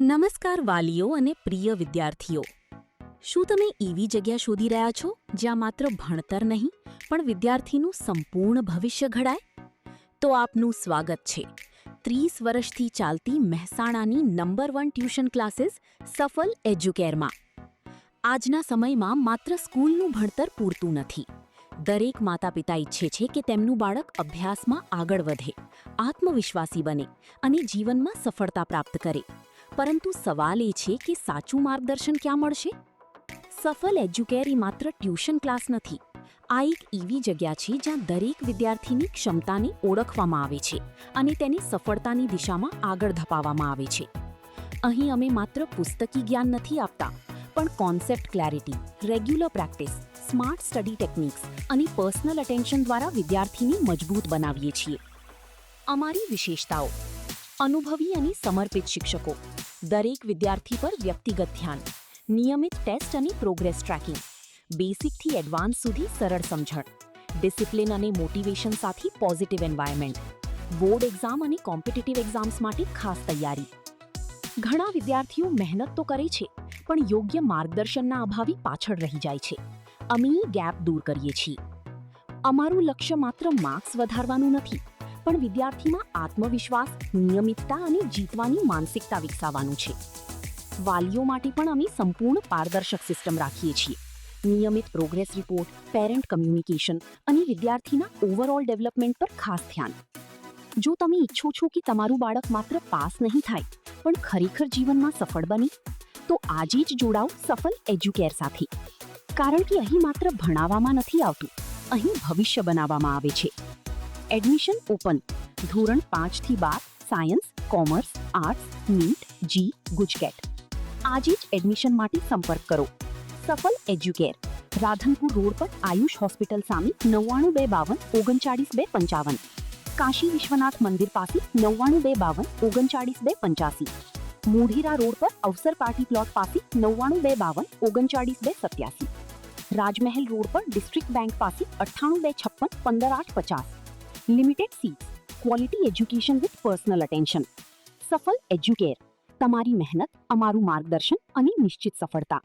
નમસ્કાર વાલીઓ અને પ્રિય વિદ્યાર્થીઓ. શું તમે એવી જગ્યા શોધી રહ્યા છો જ્યાં માત્ર ભણતર નહીં પણ વિદ્યાર્થીનું સંપૂર્ણ ભવિષ્ય ઘડાય? તો આપનું સ્વાગત છે 30 વર્ષથી ચાલતી મહેસાણાની નંબર 1 ટ્યુશન ક્લાસીસ સફલ એજ્યુકેરમાં. આજના સમયમાં માત્ર સ્કૂલનું ભણતર પૂરતું નથી. દરેક માતાપિતા ઈચ્છે છે કે તેમનું બાળક અભ્યાસમાં આગળ વધે, આત્મવિશ્વાસી બને અને જીવનમાં સફળતા પ્રાપ્ત કરે. પરંતુ સવાલ એ છે કે સાચું માર્ગદર્શન ક્યાં મળશે? સફલ એજ્યુકેર એ માત્ર ટ્યુશન ક્લાસ નથી. આ એક એવી જગ્યા છે જ્યાં દરેક વિદ્યાર્થીની ક્ષમતાને ઓળખવામાં આવે છે અને તેને સફળતાની દિશામાં આગળ ધપાવવામાં આવે છે. અહીં અમે માત્ર પુસ્તકી જ્ઞાન નથી આપતા, પણ concept clarity, regular practice, smart study techniques અને પર્સનલ અટેન્શન દ્વારા વિદ્યાર્થીને મજબૂત બનાવીએ છીએ. અમારી વિશેષતાઓ: અનુભવી અને સમર્પિત શિક્ષકો, દરેક વિદ્યાર્થી પર વ્યક્તિગત ધ્યાન, નિયમિત ટેસ્ટ અને પ્રોગ્રેસ ટ્રેકિંગ, બેસિકથી એડવાન્સ સુધી સરળ સમજણ, ડિસિપ્લિન અને મોટિવેશન સાથે પોઝિટિવ એન્વાયરમેન્ટ, બોર્ડ એક્ઝામ અને કોમ્પિટિટિવ એક્ઝામ્સ માટે ખાસ તૈયારી. ઘણા વિદ્યાર્થીઓ મહેનત તો કરે છે, પણ યોગ્ય માર્ગદર્શનના અભાવે પાછળ રહી જાય છે. અમે એ ગેપ દૂર કરીએ છીએ. અમારું લક્ષ્ય માત્ર માર્ક્સ વધારવાનું નથી, પણ વિદ્યાર્થીમાં આત્મવિશ્વાસ, નિયમિતતા અને જીતવાની માનસિકતા વિકસાવવાનું છે. વાલીઓ માટે પણ અમે સંપૂર્ણ પારદર્શક સિસ્ટમ રાખીએ છીએ. નિયમિત પ્રોગ્રેસ રિપોર્ટ, પેરેન્ટ કમ્યુનિકેશન અને વિદ્યાર્થીના ઓવરઓલ ડેવલપમેન્ટ પર ખાસ ધ્યાન. જો તમે ઈચ્છો છો કે તમારું બાળક માત્ર પાસ નહીં થાય, પણ ખરેખર જીવનમાં સફળ બને, તો આજે જ જોડાઓ સફલ એજ્યુકેર સાથે. કારણ કે અહીં માત્ર ભણાવવામાં નથી આવતું, અહીં ભવિષ્ય બનાવવામાં આવે છે. Admission open. ધોરણ 5 થી 12 સાયન્સ, કોમર્સ, આર્ટ્સ, નીટ, જી, ગુજકેટ. આજે જ એડમિશન માટે સંપર્ક કરો. સફલ એજ્યુકેર, રાધનપુર રોડ પર આયુષ હોસ્પિટલ સામે 9952392255. કાશી વિશ્વનાથ મંદિર પાસે 9922392285. મોઢેરા રોડ પર અવસર પાર્ટી પ્લોટ પાસે 9922392287. રાજમહેલ રોડ પર ડિસ્ટ્રિક્ટ બેંક પાસે 9825515850. Limited seats. Quality education with personal attention. Safal Educare, તમારી મહેનત, અમારું માર્ગદર્શન અને નિશ્ચિત સફળતા.